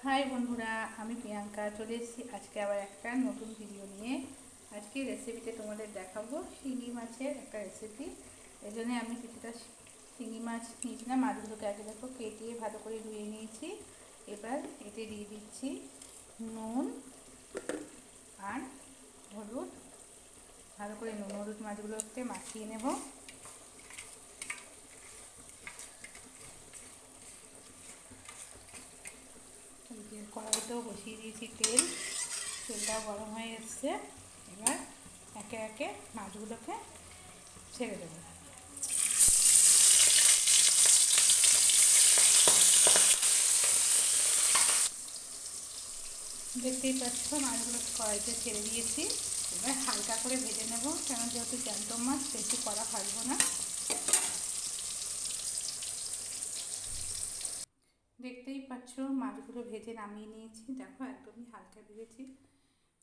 High বন্ধুরা, আমি প্রিয়াঙ্কা চলে এসেছি আজকে আবার একটা নতুন ভিডিও নিয়ে। আজকে রেসিপিতে তোমাদের দেখাবো শিঙি মাছের একটা রেসিপি। এই জন্য আমি কিছুটা শিঙি মাছ নিয়েছিলাম। মাছগুলোকে আগে দেখো কেটে ভালো করে ধুয়ে নিয়েছি। এবার এতে দিয়ে দিচ্ছি নুন আর হলুদ। ভালো করে নুন হলুদ মাছগুলোকে মাখিয়ে নেব। কড়াইতেও বসিয়ে দিয়েছি তেলটাও গরম হয়ে এসছে। এবার একে একে মাছগুলোকে ছেড়ে দেবো। দেখতেই পাচ্ছ মাছগুলো কড়াইতে ছেড়ে দিয়েছি। এবার হালকা করে ভেজে নেব, কেন যেহেতু জ্যান্ত মাছ বেশি কড়া ভাজবো না। দেখতেই পাচ্ছ মাছগুলো ভেজে নামিয়ে নিয়েছি। দেখো একদমই হালকা ভেজেছি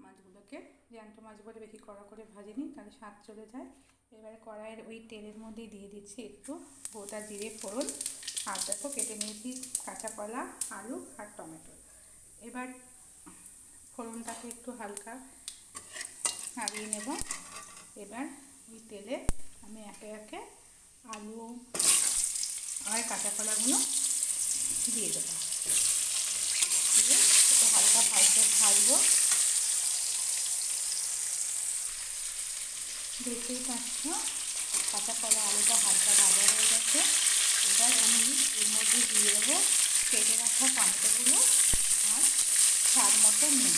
মাছগুলোকে। জ্যান্ত মাছ বলে বেশি কড়া করে ভাজিনি, তাহলে স্বাদ চলে যায়। এবারে কড়াইয়ের ওই তেলের মধ্যেই দিয়ে দিচ্ছি একটু গোটা জিরে ফোড়ন। আর দেখো কেটে নিয়েছি কাঁচা কলা, আলু আর টমেটো। এবার ফোড়নটাকে একটু হালকা নাড়িয়ে নেব। এবার ওই তেলে আমি একে একে আলু আর কাঁচা কলাগুলো দিয়ে দেবো। দিয়ে একটু হালকা ভাজবো। দেখতেই পাচ্ছ কাঁচা কলা আলুটা হালকা ভাজা হয়ে গেছে। এবার আমি এর মধ্যে দিয়ে দেবো কেটে রাখা টমেটোগুলো আর স্বাদ মতো নুন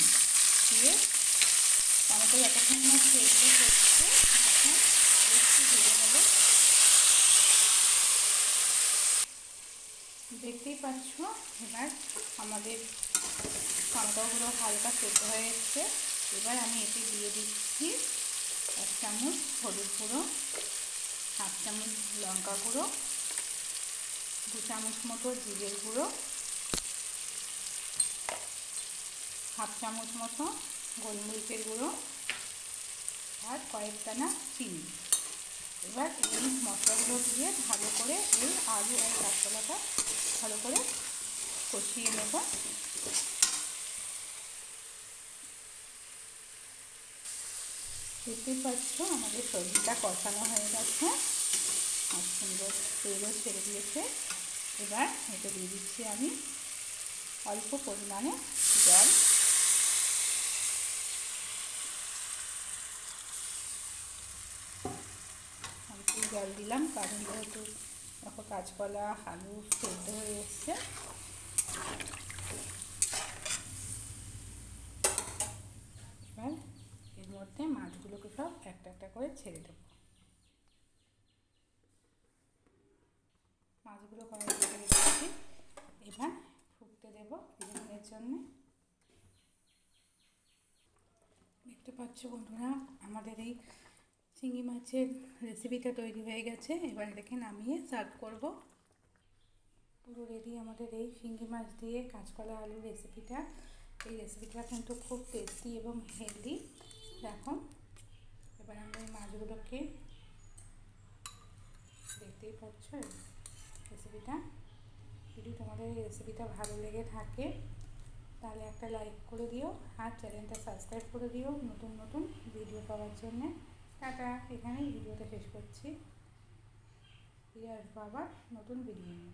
দিয়ে টমেটো যতক্ষণ না সেদ্ধ হচ্ছে তখন একটু ভেজে নেব। দেখতেই পাচ্ছ এবার আমাদের টমেটোগুলো হালকা সেদ্ধ হয়ে এসছে। এবার আমি এতে দিয়ে দিচ্ছি 1 চামচ হলুদ গুঁড়ো, 1/2 চামচ লঙ্কা গুঁড়ো, 2 চামচ মতো জিরের গুঁড়ো, 1/2 চামচ মতো গোলমরিচের গুঁড়ো আর কয়েক দানা চিনি। এবার এই মশলাগুলো দিয়ে ভালো করে এই আলু আর কাঁচকলাটা ভালো করে কষিয়ে নেব। দেখতেই পাচ্ছ আমাদের সবজিটা কষানো হয়ে গেছে আর সুন্দর তেলও ছেড়ে দিয়েছে। এবার এতে দিয়ে দিচ্ছি আমি অল্প পরিমাণে জল। অল্প জল দিলাম কারণ যেহেতু দেখো কাঁচকলা আলু সেদ্ধ হয়ে এসছে। এবার এর মধ্যে মাছগুলোকে সব একটা একটা করে ছেড়ে দেবো। মাছগুলো কড়াই ছেড়ে দিচ্ছি। এবার ফুটতে দেবো কিছুক্ষণের জন্য। দেখতে পাচ্ছ বন্ধুরা আমাদের এই শিঙি মাছের রেসিপিটা তৈরি হয়ে গেছে। এবার এটাকে নামিয়ে সার্ভ করব। পুরো রেডি আমাদের এই শিঙি মাছ দিয়ে কাঁচকলা আলুর রেসিপিটা। এই রেসিপিটা কিন্তু খুব টেস্টি এবং হেলদি। দেখো এবার আমরা এই মাছগুলোকে দেখতেই পাচ্ছ রেসিপিটা। যদি তোমাদের এই রেসিপিটা ভালো লেগে থাকে তাহলে একটা লাইক করে দিও আর চ্যানেলটা সাবস্ক্রাইব করে দিও নতুন নতুন ভিডিও পাওয়ার জন্যে। টাটা, এখানেই ভিডিওটা শেষ করছি। ফিরে আসবো আবার নতুন ভিডিও নিয়ে।